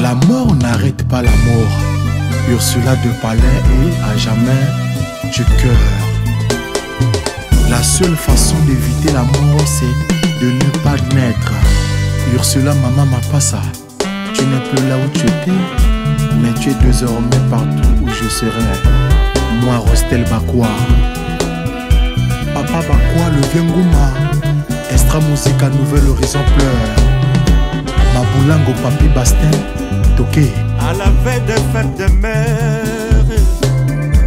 La mort n'arrête pas l'amour. Ursula de Palais est à jamais du cœur. La seule façon d'éviter la mort, c'est de ne pas naître. Ursula Mama Mapasa, tu n'es plus là où tu étais, mais tu es désormais partout où je serai. Moi, Rostel Bakwa, Papa Bakwa, le Viengouma, Extra Musique à Nouvel Horizon pleure. Maboulango Papi Bastin, Toké. À la veille de fête de mer,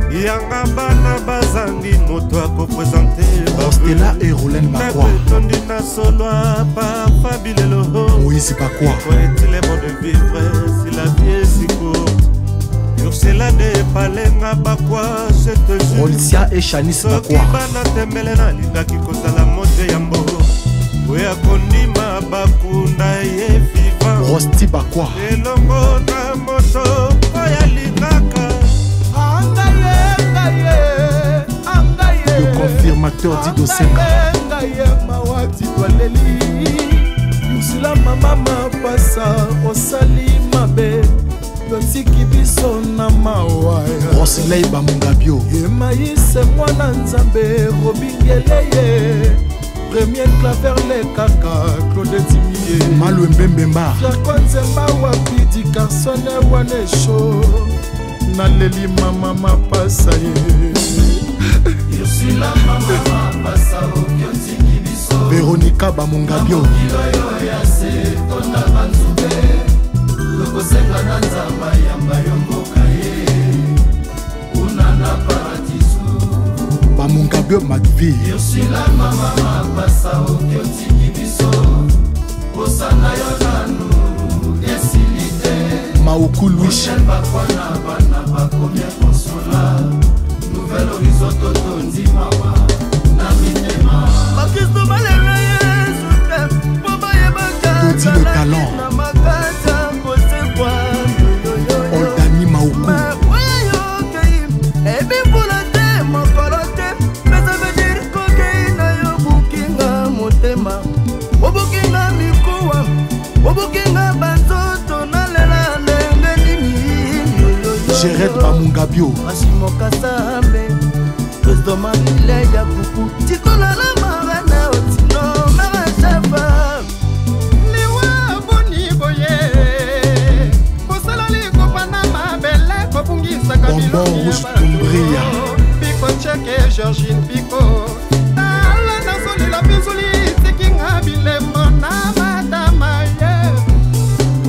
Yanga Bana Bazangi, moto à représenter. Rostella et Rolen Bakwa. Tondina Soloa, Papa Bilelo. Moïse Bakwa. Faut-il est bon de vivre si la vie est si courte? Ursula de Palenga Bakwa, je te jure. Rolisia et Chanis Bakwa. Bana Temelena, Linga Kikota la motte Yambo. Oya Kondima Bakunda ye vivant. Rosti Bakwa. Elongo na moto Oya Ligaka. Le confirmateur dit Dosenga. Ursula Mama Mapasa osali mabe yotiki biso na mawaya Rosley Bamungabio Emaïse mwana nzambe robingeleye premier claver le kaka Claude Timie Malu Mbembemba Fiako Nzemba wapi di karsone wane show Naleli Mama Mapasa ye Ursula Mama Mapasa yotiki biso Veronica Bamungabio Bamungabio Magvi Ursula Mama Mapasa yotiki biso Osana yonanu esilite Maoukou Louis Nouvel horizon totondi mawa na mitema Makisto malere Dodi le talent Oldani Maoukou Jared Bamungabio Bonbon Rouge Kumbria Pico Tcheke Georgine Pico Tala na soli la pinzoli Tekinga bilemo na madama ye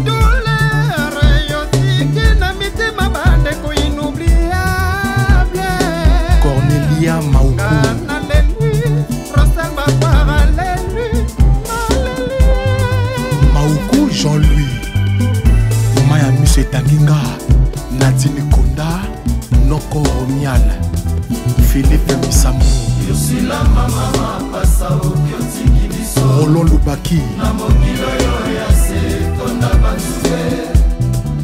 Douleur yotiki na mitema bandeko inoubliable Cornelia Maoukou Naleli Rosel Bakwa Aleli Maoukou Jean-Louis Maya Mise Tanginga Nadine Konda Noko Romial Philippe Missamou Ursula Mama Mapasa yotiki biso Rolon Lubaki na mokilo yo ya se tonda banzuke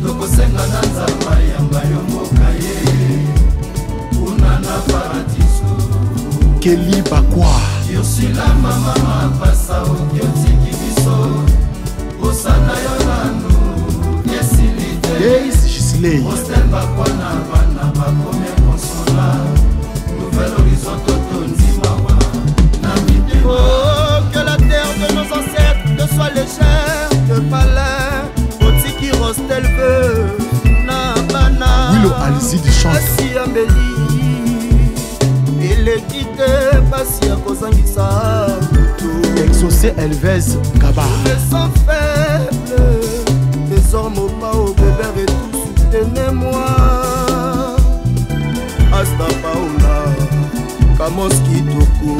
tokosenga na nzamba yamba yo mboka ye kuna na paradiso Kelly Bakwa Ursula Mama Mapasa yotiki biso osana yo nanu esilite Days Gisley Hostel Bakwa na bana bakome consola Nouvel horizon totondi mawa na mitema. Oh, que la terre de nos ancêtres te soit légère de palais otiki Rostel veut na bana Willow Alzidi chante Asi ambeli eleki te pasi ya kozangisa Exaucé Elvez Ngaba les sang faibles désormais au pas au bébé et tout soutenez-moi Asta Paola Kamos Kitoko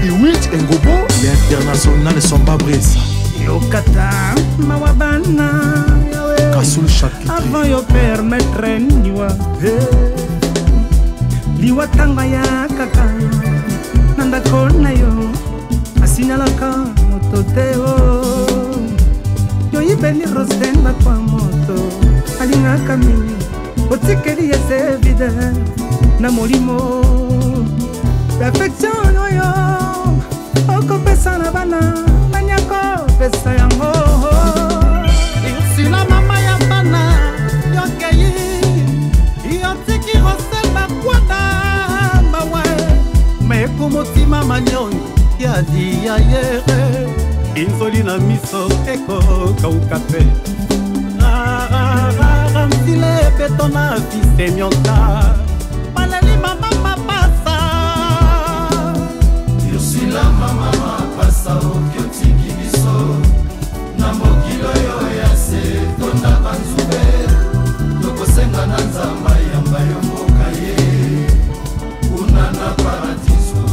Iwit Ngobo l'international Somba Bressa Yokata Mawabana Kasoul Chakitri avant yo permettre niwa watanga ya kaka nandako na yo asinalaka moto te o yoyibeli rosten bakwa moto alingaka mingi otikeli ese vide na molimo perfection oyo okopesa na bana nanyako pesa yango sila mama ya bana yokeyi yotiki rosten bakwata bawe mekomotima manyoni yadi ya yere inzoli na miso ekokauka pe ramsile betona fisemionka malali mama mapasa yosila mama mapasa okyotiki biso na mokilo yo ya se tonda banzube tokosenga na nzamba yamba yo mboka ye kuna na paradiso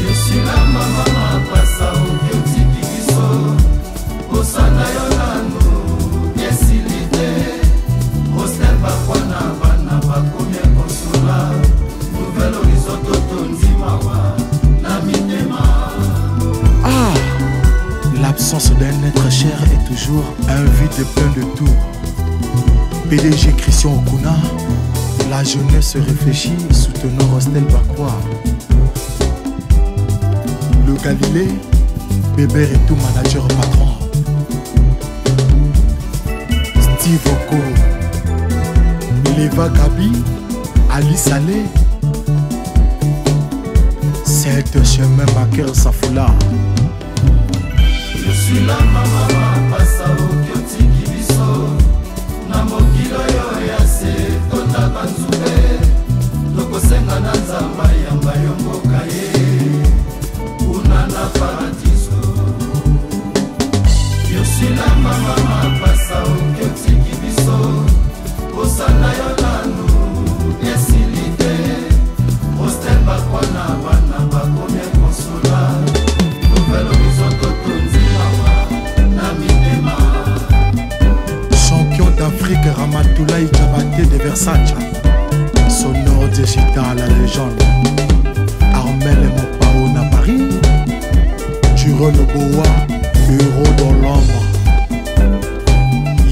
yosila mama mapasa okyotiki biso osana yo nanu esilite hostel bakwana bana bakomie konsola nouvelle horizon totondimawa na mitema. Ah, l'absence d'un être cher est toujours un vide plein de tout. PDG Christian Okuna, la jeunesse réfléchit, soutenant Hostel Bakwa. Le Galilée, Bébert et tout manager patron. Steve Oko, Leva Gabi, Ali Salé. Cette chemin Maker Safoula. Je suis la mama pasa okyotiki biso na mokilo yo ya se tonda banzube tokosenga na nzamba yamba yo mboka ye kuna na paradiso. Je suis la mama pasa okyotiki biso osana yo nanu esilite hostel bakwana bana bakomie konsola nouvelle horizon totondimawa na mitema. Champion d'Afrique Ramatoulaye Diabaté de Versace. Sonore digital la légende. Armel Mopao na Paris. Duro Loboa, héros dans l'ombre.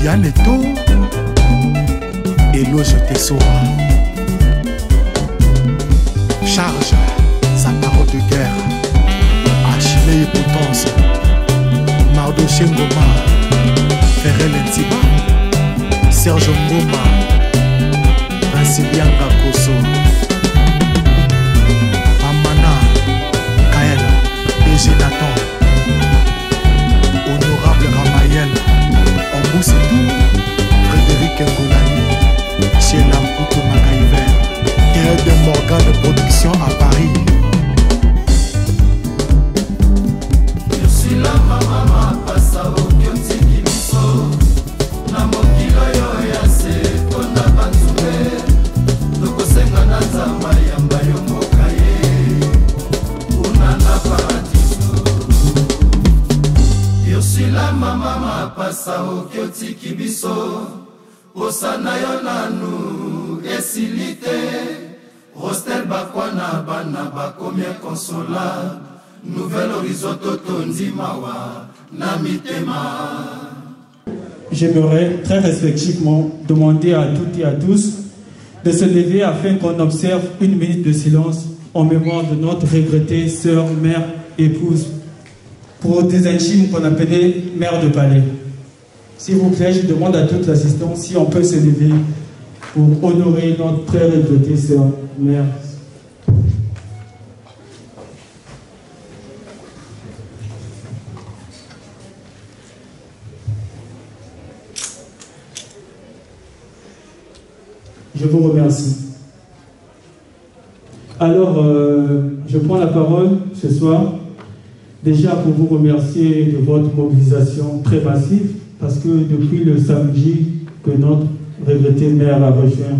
Yann Eto, Eloge Tessora. Charge, sa parole de guerre. Achille Potence, Mardoché Ngoma, Ferrel Ntiba, Serge Ngoma, Vincilianga Koso, Amana, Kael, DG Nathan, Honorable Ramayel, Ambousetou, Frédéric Ngolani, Sheila Mputo Magaïver, Théâtre de Morgan de production à Paris. Je suis la mama pasa okyotiki biso na mokilo yo ya se tonda banzube tokosenga na nzamba yamba yo mboka ye kuna na paradiso. Je suis la mama pasa okyotiki biso osana yo nanu esilite hostel bakwana bana bakomie konsola nouvelle horizon totondimawa na mitema. J'aimerais très respectivement demander à toutes et à tous de se lever afin qu'on observe une minute de silence en mémoire de notre regrettée sœur, mère, épouse, pour des intimes qu'on appelait mère de palais. S'il vous plaît, je demande à toute l'assistance si on peut se lever pour honorer notre très regrettée sœur, mère. Je vous remercie. Alors, je prends la parole ce soir, déjà pour vous remercier de votre mobilisation très massive, parce que depuis le samedi que notre regrettée mère a rejoint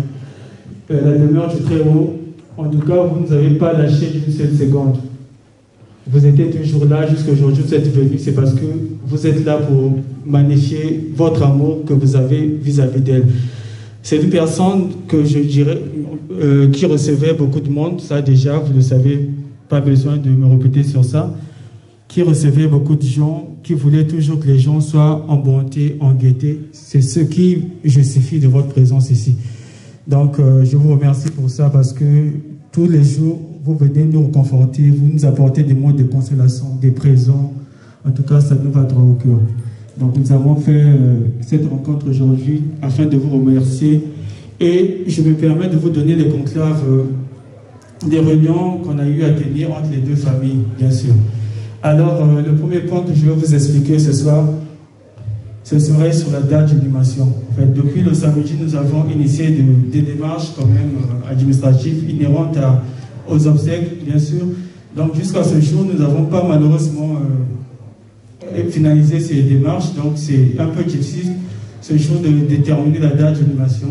la demeure du Très-Haut, en tout cas, vous ne nous avez pas lâché d'une seule seconde. Vous étiez toujours là, jusqu'à aujourd'hui, vous êtes venus, c'est parce que vous êtes là pour magnifier votre amour que vous avez vis-à-vis d'elle. C'est une personne que je dirais qui recevait beaucoup de monde, ça déjà, vous le savez, pas besoin de me répéter sur ça, qui recevait beaucoup de gens, qui voulait toujours que les gens soient en bonté, en gaieté. C'est ce qui justifie de votre présence ici. Donc, je vous remercie pour ça parce que tous les jours, vous venez nous reconforter, vous nous apportez des mots de consolation, des présents. En tout cas, ça nous va droit au cœur. Donc, nous avons fait cette rencontre aujourd'hui afin de vous remercier. Et je me permets de vous donner les conclaves des réunions qu'on a eu à tenir entre les deux familles, bien sûr. Alors, le premier point que je vais vous expliquer ce soir, ce serait sur la date d'animation. En fait, depuis le samedi, nous avons initié des démarches quand même administratives inhérentes aux obsèques, bien sûr. Donc, jusqu'à ce jour, nous n'avons pas malheureusement finalisé ces démarches. Donc, c'est un peu difficile ce jour de déterminer la date d'animation.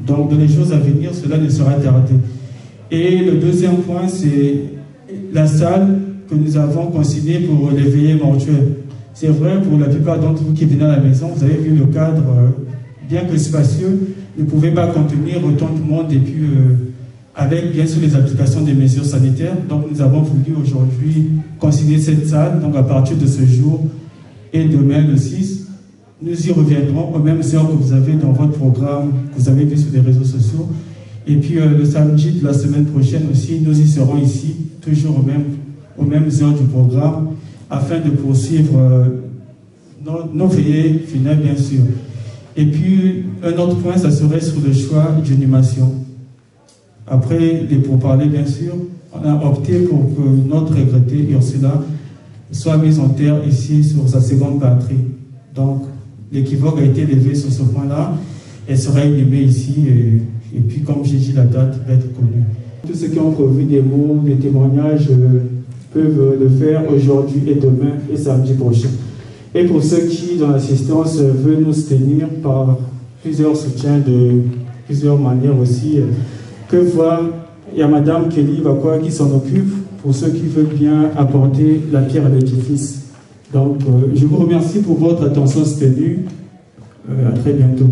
Donc, dans les jours à venir, cela ne sera tardé. Et le deuxième point, c'est la salle que nous avons consignée pour les veillées mortuaires. C'est vrai, pour la plupart d'entre vous qui venez à la maison, vous avez vu le cadre, bien que spacieux, ne pouvait pas contenir autant de monde et puis avec bien sûr les applications des mesures sanitaires. Donc nous avons voulu aujourd'hui consigner cette salle. Donc à partir de ce jour et demain le 6, nous y reviendrons aux mêmes heures que vous avez dans votre programme, que vous avez vu sur les réseaux sociaux. Et puis le samedi de la semaine prochaine aussi, nous y serons ici, toujours aux mêmes heures du programme, afin de poursuivre nos veillées funèbres, bien sûr. Et puis, un autre point, ça serait sur le choix d'animation. Après les pourparlers, bien sûr, on a opté pour que notre regrettée Ursula soit mise en terre ici sur sa seconde patrie. Donc, l'équivoque a été levé sur ce point-là. Elle sera inhumée ici et puis, comme j'ai dit, la date va être connue. Tous ceux qui ont prévu des mots, des témoignages peuvent le faire aujourd'hui et demain et samedi prochain. Et pour ceux qui, dans l'assistance, veulent nous soutenir par plusieurs soutiens de plusieurs manières aussi, que voir, il y a Madame Kelly Vakwa qui s'en occupe pour ceux qui veulent bien apporter la pierre à l'édifice. Donc, je vous remercie pour votre attention soutenue. À très bientôt.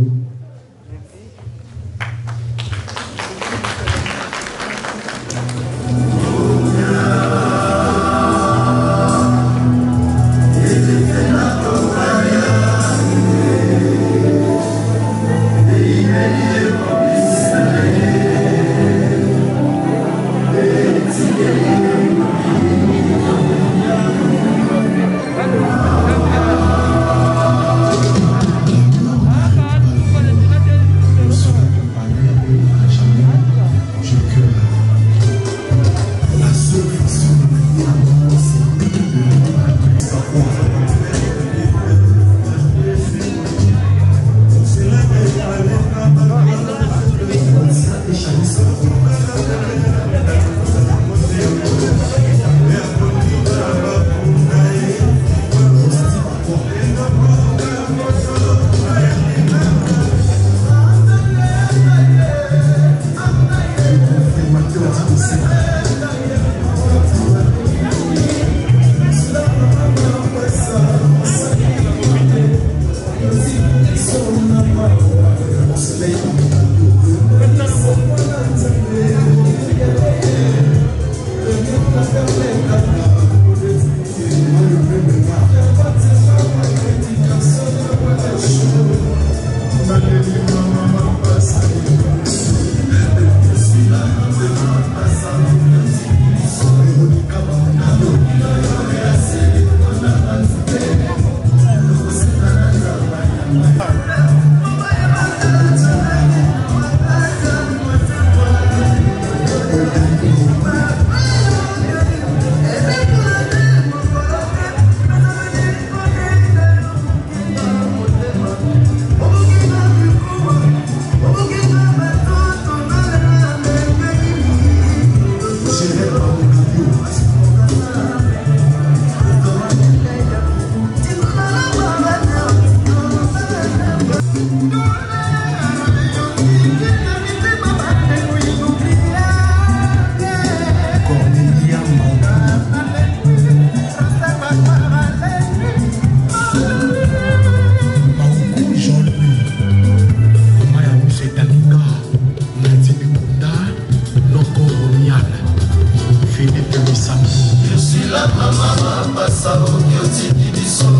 pasa oki otiki biso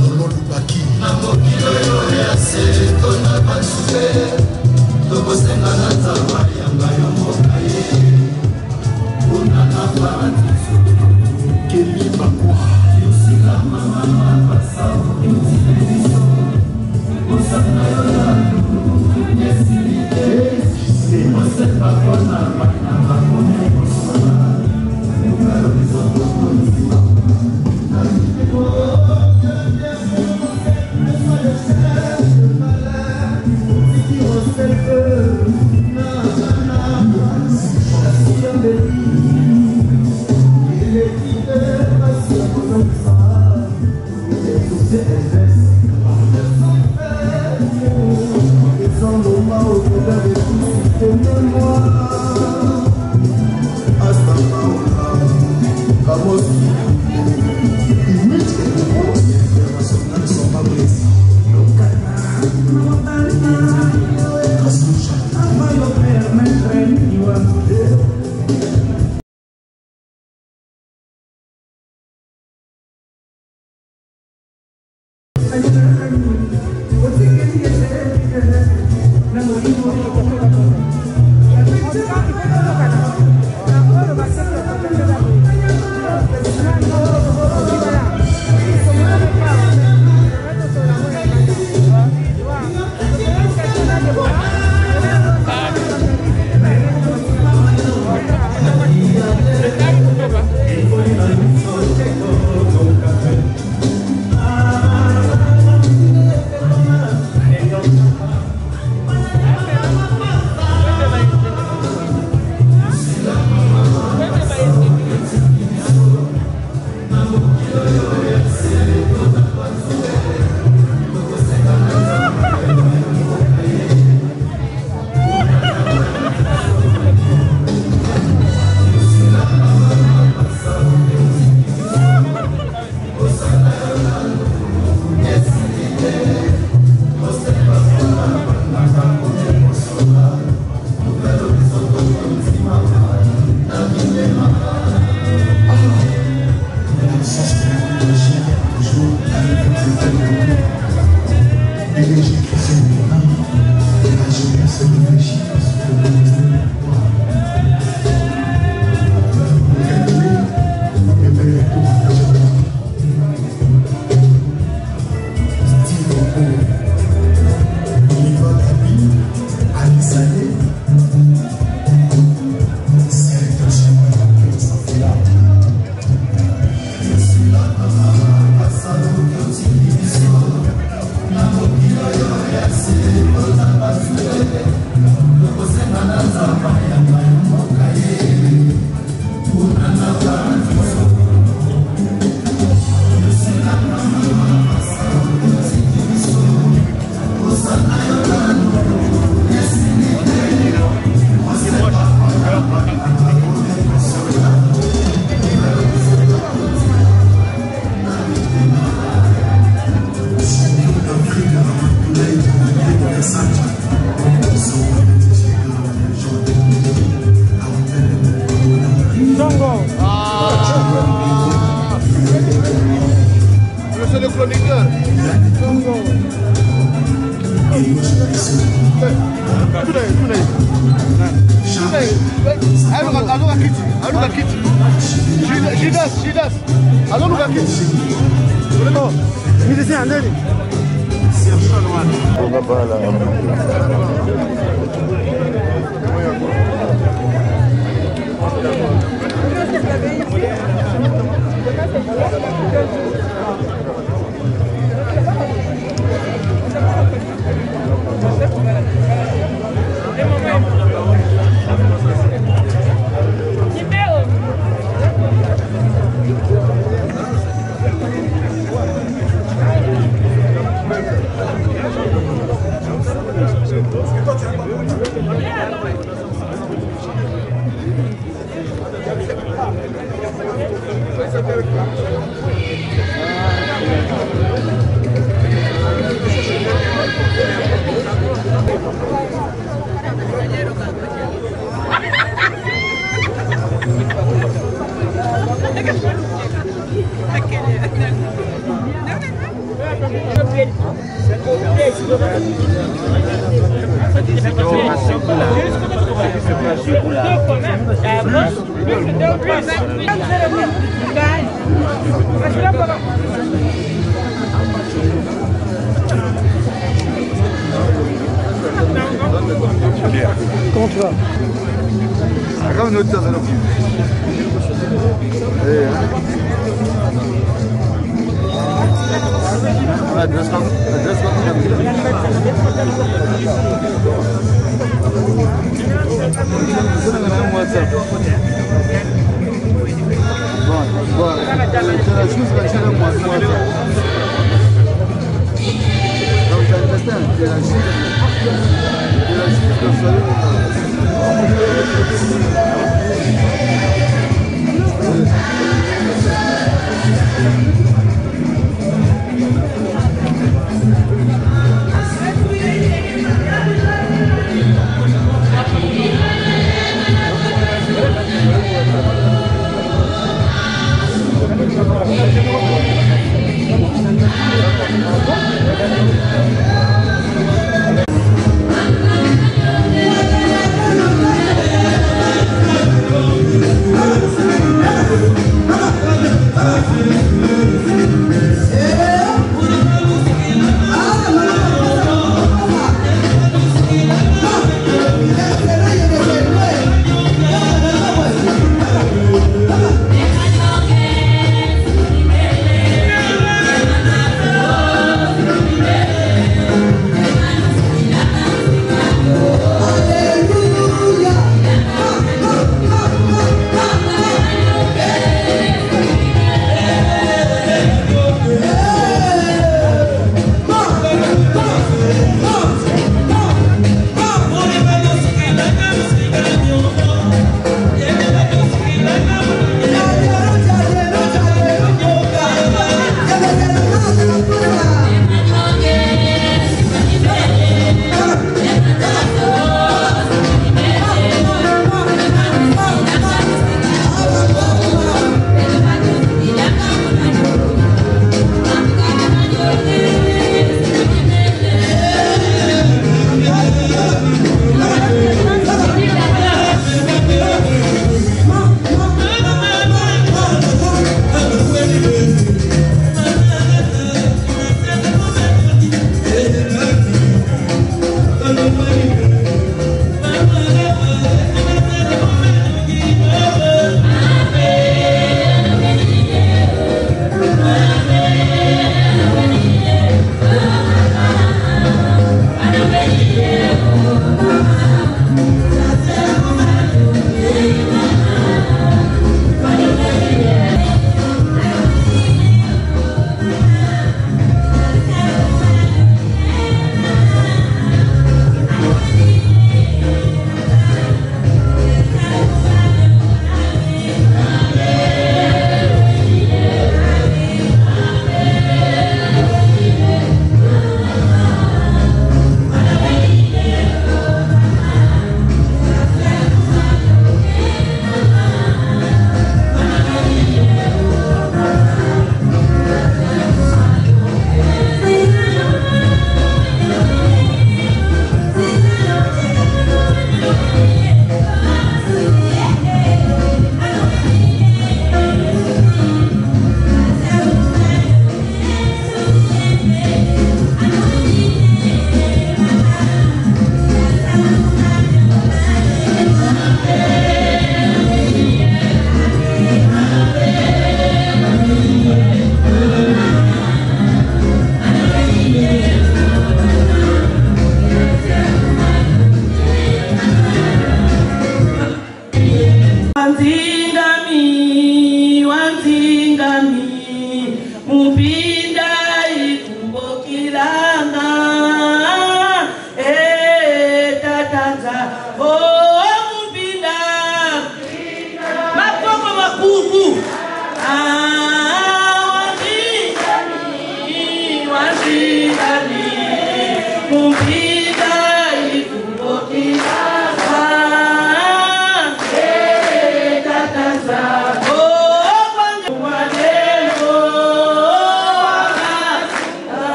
na mokili oyo ya se tona bansuke tokosenga na nzamba yanga yo mboka ye kuna na paradiso Kelly Bakwa yosila mama pasa oki otiki biso kosana yo ya yesilite osepa kona bana bakome kosola nukalo bizoto konzima Yeah. Comment tu vas?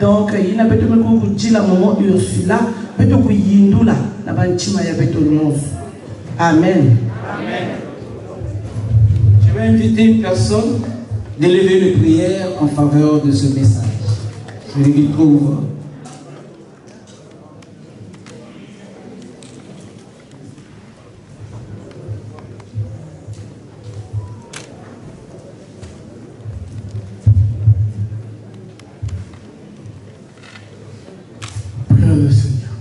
Donc, il n'a pas de dire la maman Ursula, peut-être yindula na banchima ya beto nyonso. Amen. Amen. Je vais inviter une personne d'élever une prière en faveur de ce message. Celui qui trouve. Le Seigneur.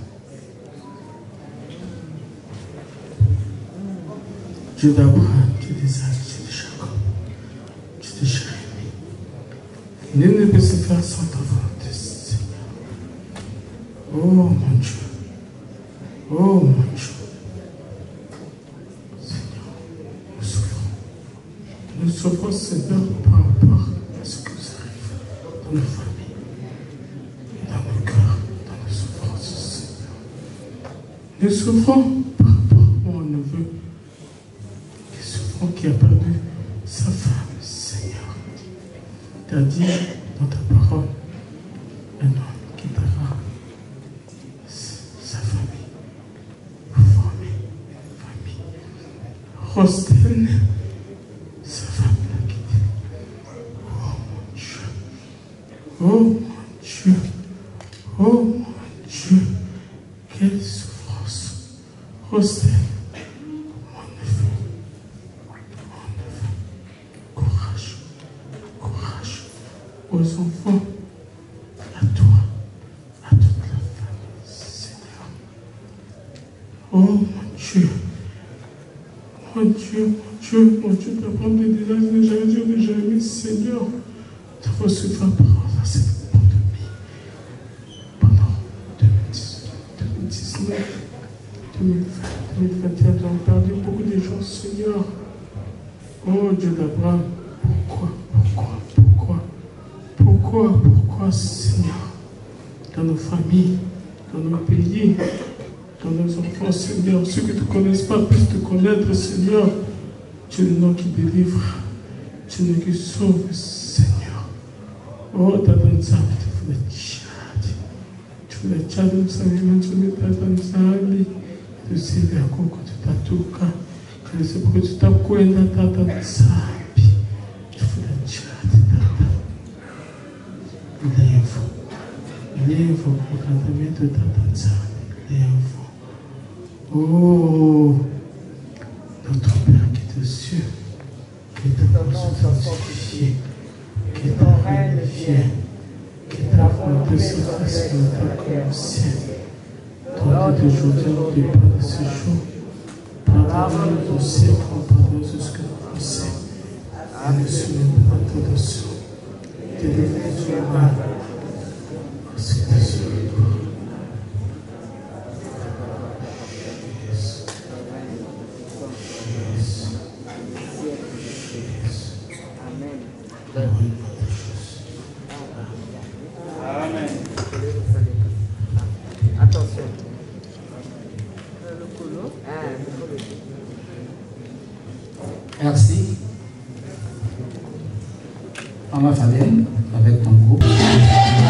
Dieu d'Abraham, Dieu d'Isaac, Dieu de Jacob, Dieu de Jérémie. Nul ne peut se faire sans ta volonté, Seigneur. Oh mon Dieu. Oh mon Dieu. Seigneur, nous souffrons. Nous souffrons, Seigneur, par rapport à ce qui nous arrive dans nos familles, dans nos cœurs. Nous souffrons par rapport à mon neveu qui a perdu sa femme, Seigneur. Tu as dit dans ta parole, un homme quittera sa famille pour former une famille. Rostel, sa femme l'a quitté. Oh mon Dieu, oh mon Dieu, oh mon Dieu, quelle souffrance. Rostel, mon neveu, courage, courage aux enfants, à toi, à toute la famille, Seigneur. Oh mon Dieu, mon Dieu, mon Dieu, mon Dieu, d'apprendre des désirs de Jérémie, Seigneur, tu vas se faire par à cette pandémie pendant 2019, 2020, 2021, nous avons perdu beaucoup de gens, Seigneur. Oh Dieu d'Abraham, pourquoi Pourquoi, Seigneur, dans nos familles, dans nos pays, dans nos enfants, Seigneur, ceux qui ne te connaissent pas puissent te connaître, Seigneur. Tu es le nom qui délivre, tu es le nom qui sauve, Seigneur. Oh, Tadanzambi, tu fais le chat. Tu fais le chat, nous savons, tu fais Tadanzambi. Tu sais, il y a quoi que tu t'as tout, je sais pas que tu t'as quoi, Tadanzambi. Tu fais le chat, Levo o tratamento da dança. Levo. Oh, notre Père qui est aux cieux, qui t'a sanctifié, qui t'a magnifié, qui t'a fait de ce façon comme au ciel. Toi, aujourd'hui, on ne pas de ce jour. Pardonne-nous nos siècles, pardonne-nous ce que nous faisons. Et ne souviens pas de tout dessus. Délivre-nous du mal. Amen. Attention. Merci. Maman Fabienne, avec ton groupe. Oh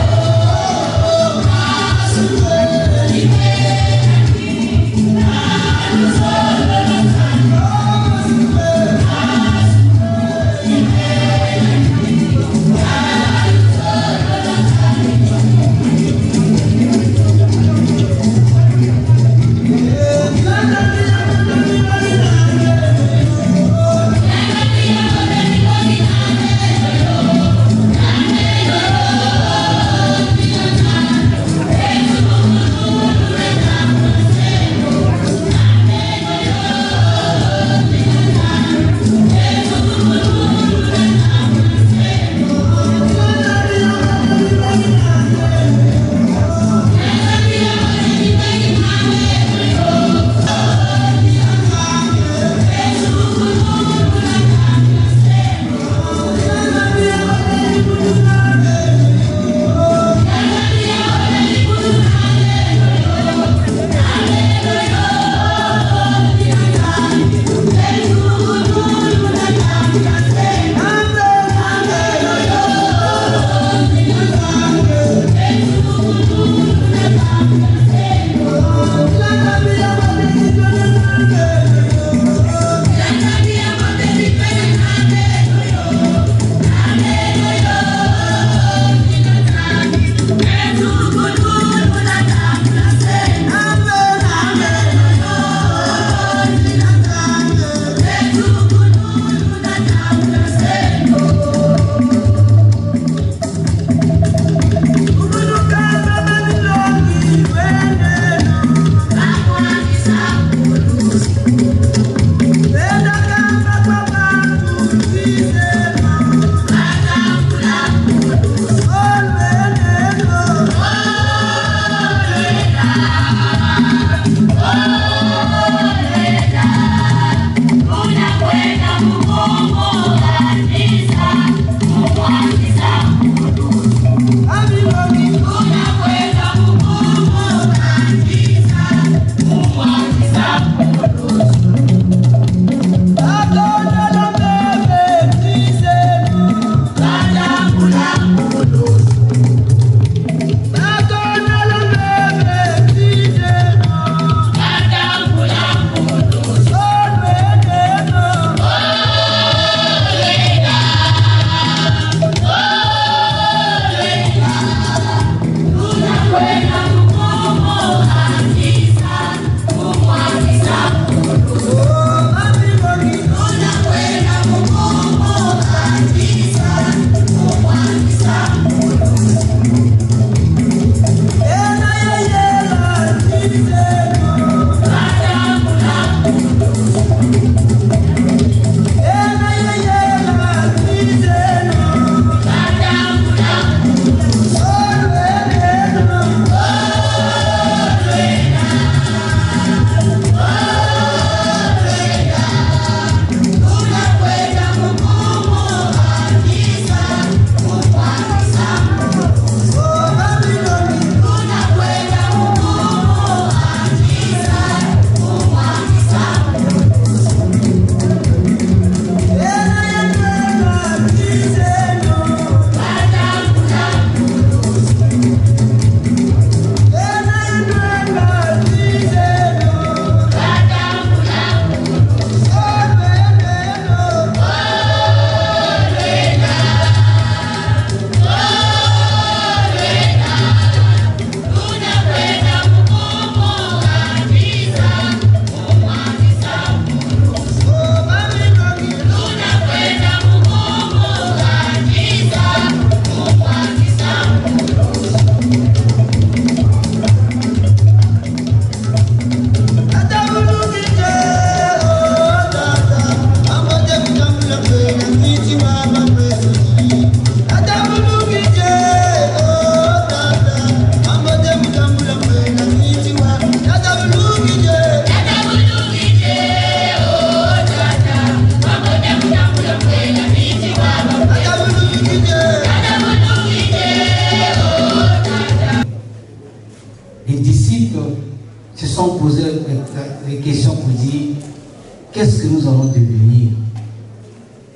qu'est-ce que nous allons devenir?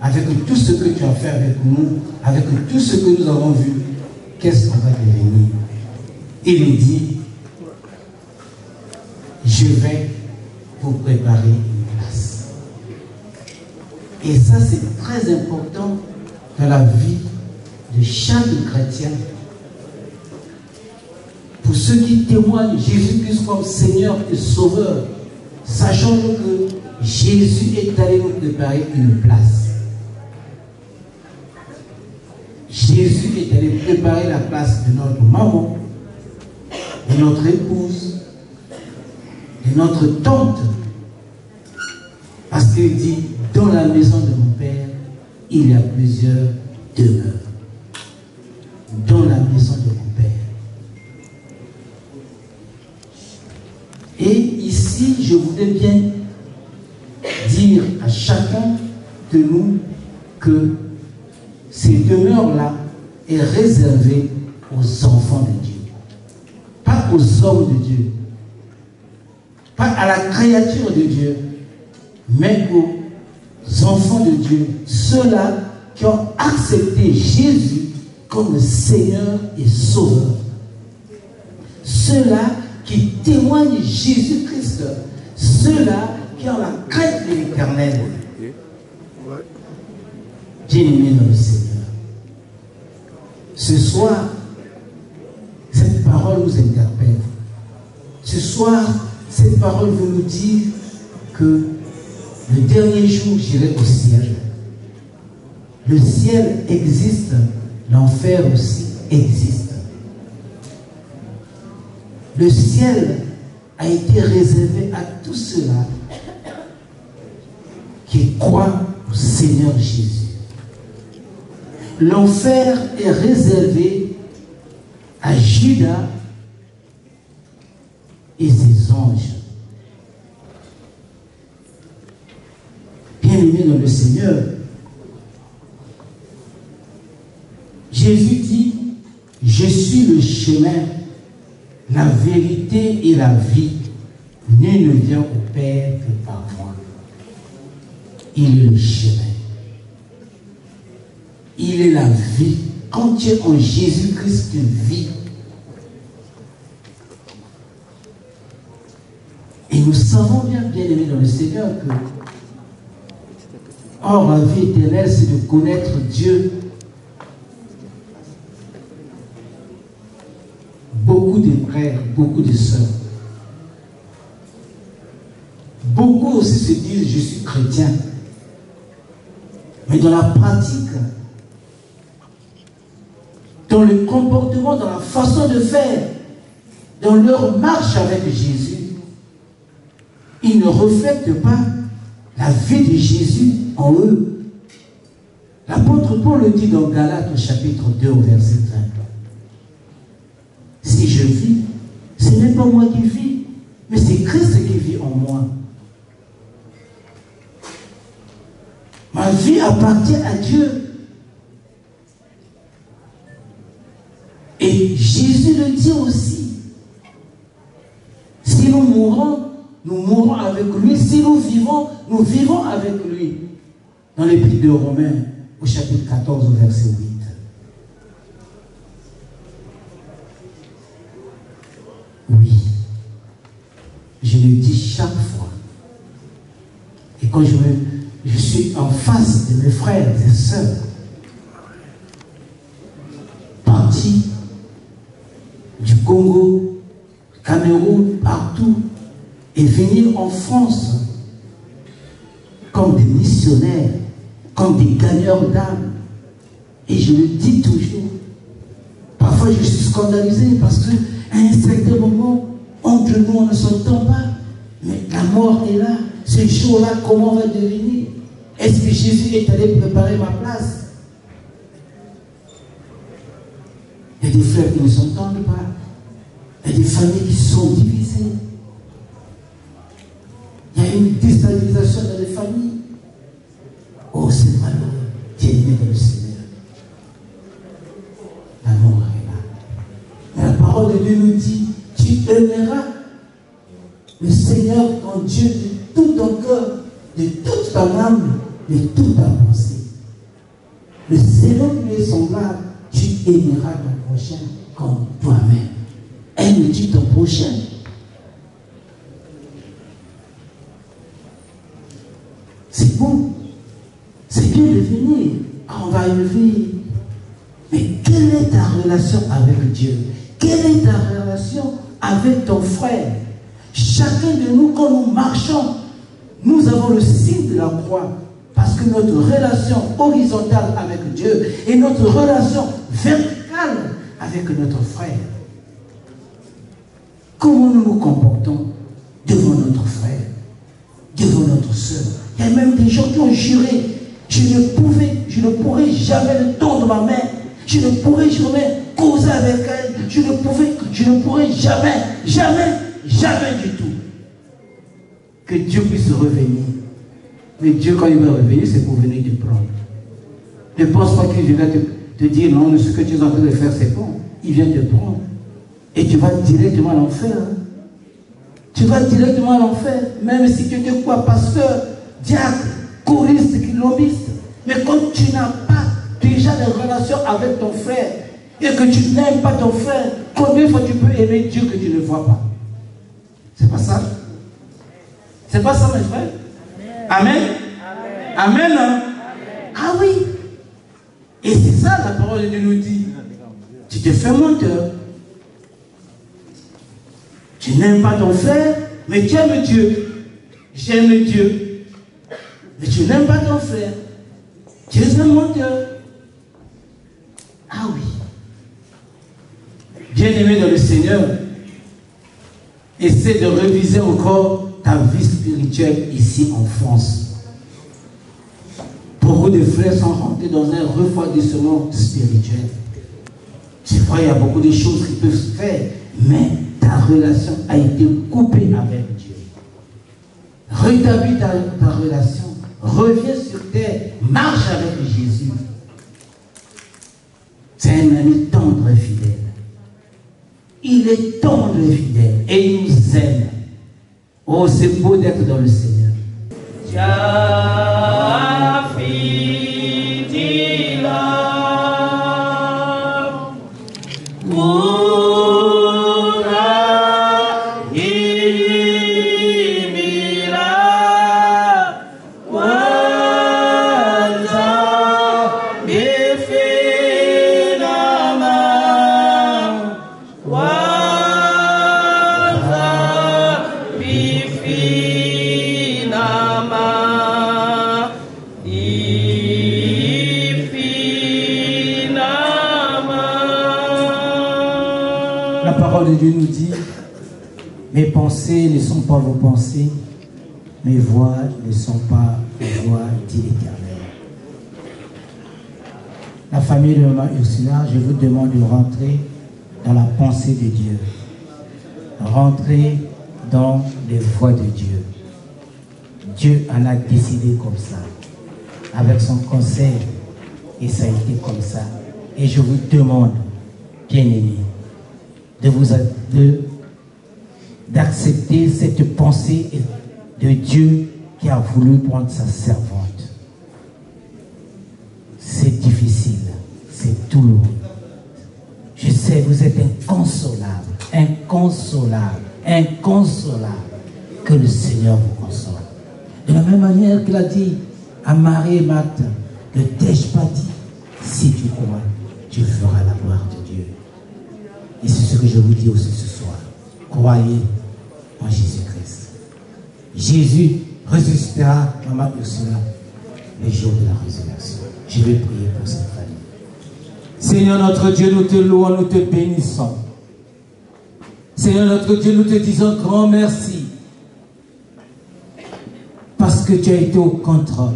Avec tout ce que tu as fait avec nous, avec tout ce que nous avons vu, qu'est-ce qu'on va devenir? Il dit, je vais vous préparer une place. Et ça, c'est très important dans la vie de chaque chrétien. Pour ceux qui témoignent Jésus-Christ comme Seigneur et Sauveur, sachant que Jésus est allé nous préparer une place. Jésus est allé préparer la place de notre maman, de notre épouse, de notre tante. Parce qu'il dit, dans la maison de mon Père, il y a plusieurs demeures. Dans la maison de mon Père. Et ici, je voudrais bien dire à chacun de nous que ces demeures-là est réservée aux enfants de Dieu. Pas aux hommes de Dieu. Pas à la créature de Dieu. Mais aux enfants de Dieu. Ceux-là qui ont accepté Jésus comme Seigneur et Sauveur. Ceux-là qui témoignent Jésus-Christ. Ceux-là qui ont la crainte de l'Éternel. Bien-aimés dans le Seigneur. Ce soir, cette parole nous interpelle. Ce soir, cette parole veut nous dire que le dernier jour, j'irai au ciel. Le ciel existe, l'enfer aussi existe. Le ciel a été réservé à tous ceux-là qui croient au Seigneur Jésus. L'enfer est réservé à Judas et ses anges. Bien-aimés dans le Seigneur, Jésus dit, je suis le chemin, la vérité et la vie. Nul ne vient au Père que par moi. Il est le chemin. Il est la vie. Quand tu es en Jésus-Christ, tu vis. Et nous savons bien, bien-aimés dans le Seigneur, que or, la vie éternelle, c'est de connaître Dieu. Beaucoup de frères, beaucoup de sœurs. Beaucoup aussi se disent, je suis chrétien. Mais dans la pratique, dans le comportement, dans la façon de faire, dans leur marche avec Jésus, ils ne reflètent pas la vie de Jésus en eux. L'apôtre Paul le dit dans Galates au chapitre 2 au verset 20. Si je vis, ce n'est pas moi qui vis, mais c'est Christ qui vit en moi. Ma vie appartient à Dieu. Et Jésus le dit aussi. Si nous mourrons avec lui. Si nous vivons avec lui. Dans l'épître de Romains, au chapitre 14, au verset 8. Oui. Je le dis chaque fois. Et quand je suis en face de mes frères et sœurs, partis du Congo, Cameroun, partout, et venir en France comme des missionnaires, comme des gagneurs d'âme. Et je le dis toujours, parfois je suis scandalisé parce qu'à un certain moment, entre nous on ne s'entend pas, mais la mort est là. Ce jour-là, comment on va devenir? Est-ce que Jésus est allé préparer ma place? Il y a des frères qui ne s'entendent pas. Il y a des familles qui sont divisées. Il y a une déstabilisation dans les familles. Oh, c'est malheureux. Dieu est dans le Seigneur. La mort est là. Mais la parole de Dieu nous dit, tu aimeras le Seigneur ton Dieu de tout ton cœur, de ton âme de toute ta pensée. Le zéro lui est semblable, tu aimeras ton prochain comme toi-même. Aimes-tu ton prochain? C'est bon. C'est bien de venir. On va élever. Mais quelle est ta relation avec Dieu? Quelle est ta relation avec ton frère? Chacun de nous, quand nous marchons, nous avons le signe de la croix. Parce que notre relation horizontale avec Dieu et notre relation verticale avec notre frère. Comment nous nous comportons devant notre frère, devant notre soeur? Il y a même des gens qui ont juré, je ne pourrai jamais le tendre ma main, je ne pourrai jamais causer avec elle, je ne pourrai jamais du tout. Que Dieu puisse revenir. Mais Dieu, quand il va revenir, c'est pour venir te prendre. Ne pense pas qu'il vient te dire non, ce que tu es en train de faire, c'est bon. Il vient te prendre. Et tu vas directement à l'enfer. Hein? Tu vas directement à l'enfer. Même si tu es quoi, pasteur, diacre, choriste, quilombiste. Mais quand tu n'as pas déjà de relation avec ton frère et que tu n'aimes pas ton frère, combien de fois tu peux aimer Dieu que tu ne vois pas? C'est pas ça? C'est pas ça, mes frères? Amen. Amen. Amen. Hein? Ah oui. Et c'est ça la parole de Dieu nous dit. Tu te fais menteur. Tu n'aimes pas ton frère, mais tu aimes Dieu. J'aime Dieu. Mais tu n'aimes pas ton frère. Tu es un menteur. Ah oui. Bien-aimé dans le Seigneur, essaie de réviser encore ta vie spirituelle ici en France. Beaucoup de frères sont rentrés dans un refroidissement spirituel. C'est vrai, il y a beaucoup de choses qui peuvent se faire, mais ta relation a été coupée avec Dieu. Rétablis ta relation. Reviens sur terre. Marche avec Jésus. C'est un ami tendre et fidèle. Il est tendre et fidèle. Et il nous aime. Oh, c'est beau d'être dans le Seigneur. Dieu nous dit, mes pensées ne sont pas vos pensées, mes voix ne sont pas vos voix, dit l'Éternel. La famille de Maman Ursula, je vous demande de rentrer dans la pensée de Dieu. Rentrer dans les voies de Dieu. Dieu en a décidé comme ça, avec son conseil, et ça a été comme ça. Et je vous demande, bien-aimés, d'accepter cette pensée de Dieu qui a voulu prendre sa servante. C'est difficile, c'est douloureux. Je sais, vous êtes inconsolable, inconsolable, inconsolable. Que le Seigneur vous console. De la même manière qu'il a dit à Marie et Marthe, ne t'ai-je pas dit, si tu crois, tu feras la gloire de Dieu. Et c'est ce que je vous dis aussi ce soir. Croyez en Jésus-Christ. Jésus ressuscitera, Maman Ursula, le jour de la résurrection. Je vais prier pour cette famille. Seigneur notre Dieu, nous te louons, nous te bénissons. Seigneur notre Dieu, nous te disons grand merci. Parce que tu as été au contrôle.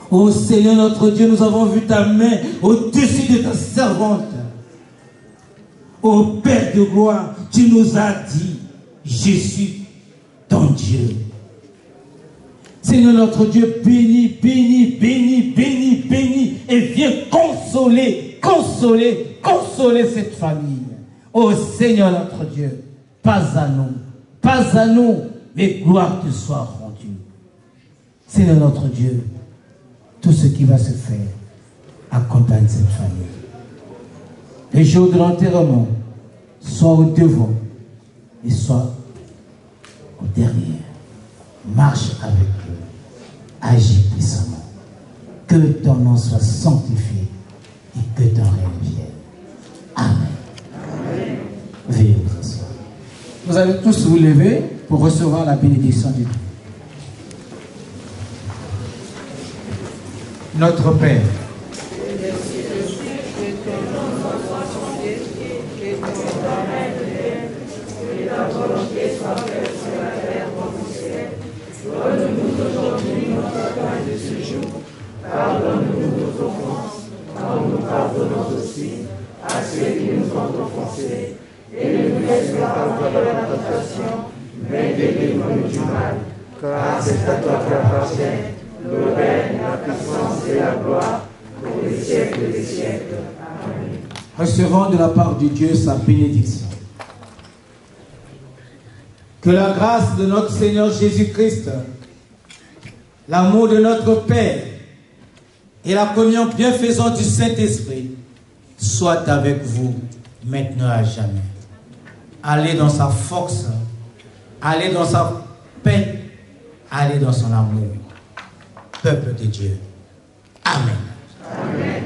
Oh Seigneur notre Dieu, nous avons vu ta main au-dessus de ta servante. Ô Père de gloire, tu nous as dit, je suis ton Dieu. Seigneur notre Dieu, bénis, bénis, bénis, bénis, bénis, et viens consoler, consoler, consoler cette famille. Ô Seigneur notre Dieu, pas à nous, mais gloire te soit rendue. Seigneur notre Dieu, tout ce qui va se faire, accompagne cette famille. Les jours de l'enterrement, soit au devant et soit au derrière. Marche avec eux, agis puissamment. Que ton nom soit sanctifié et que ton règne vienne. Amen. Veuillez vous asseoir. Vous allez tous vous lever pour recevoir la bénédiction du Dieu. Notre Père, donne-nous aujourd'hui notre pain de ce jour. Pardonne-nous nos offenses, comme nous pardonnons aussi à ceux qui nous ont offensés. Et ne nous laisse pas entrer dans la tentation, mais délivre-nous du mal. Car c'est à toi qu'appartient le règne, la puissance et la gloire pour les siècles des siècles. Amen. Recevons de la part de Dieu sa bénédiction. Que la grâce de notre Seigneur Jésus-Christ, l'amour de notre Père et la communion bienfaisante du Saint-Esprit soient avec vous maintenant à jamais. Allez dans sa force, allez dans sa paix, allez dans son amour. Peuple de Dieu. Amen. Amen.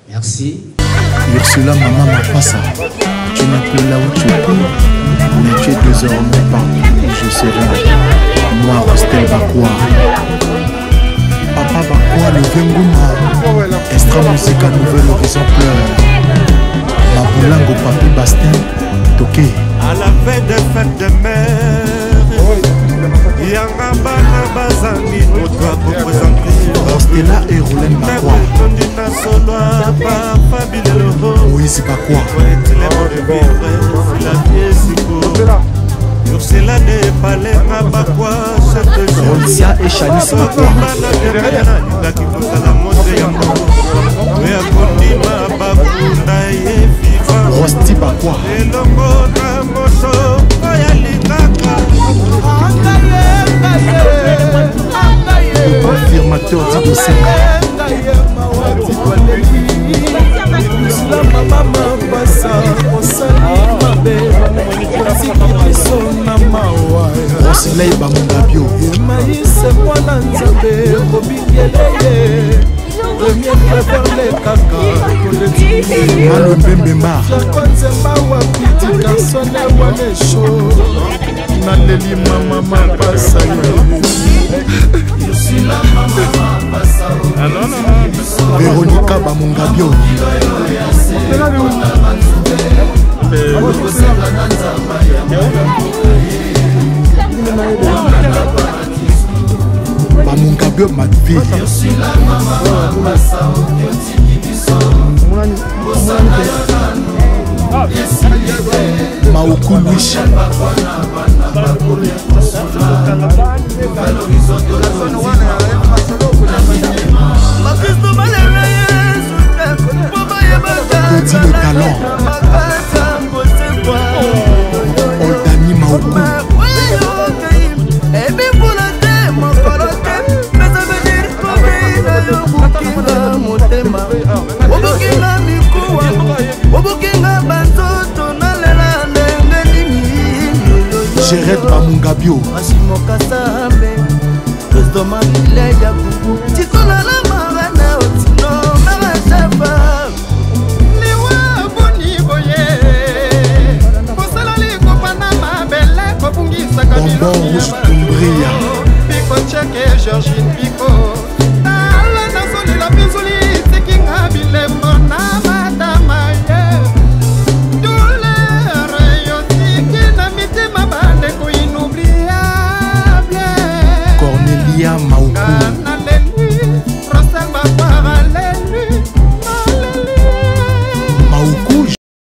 Merci. Ursula Maman Mapassa, tu n'es plus là où tu étais, mais tu es désormais partout où je serai. Moi, Rostel Bakwa. Papa Bakwa, le Venguna, Extra Musica Nouvel Horizon pleure. Babulango Papi Bastin, Toké. À la veille des fêtes de mer, Yanga Bana Bazani, on doit représenter Rostella et Rolen Bakwa. Moïse Bakwa. Ursula de Palenga Bakwa, Rolsia et Chalice Bakwa. Rosti Bakwa. Le confirmateur dit de Rosilei Bamungabio. Malo Mbembemba. Naleli mama mapasa Véronica Bamungabio. Bamungabio Madville. Maoukou Louis. Petit le talent. Oldani Maoukou. Gérette Bamungabio. Bonbon rouge Tumbria. Pico Tchèque, Georgine Pico.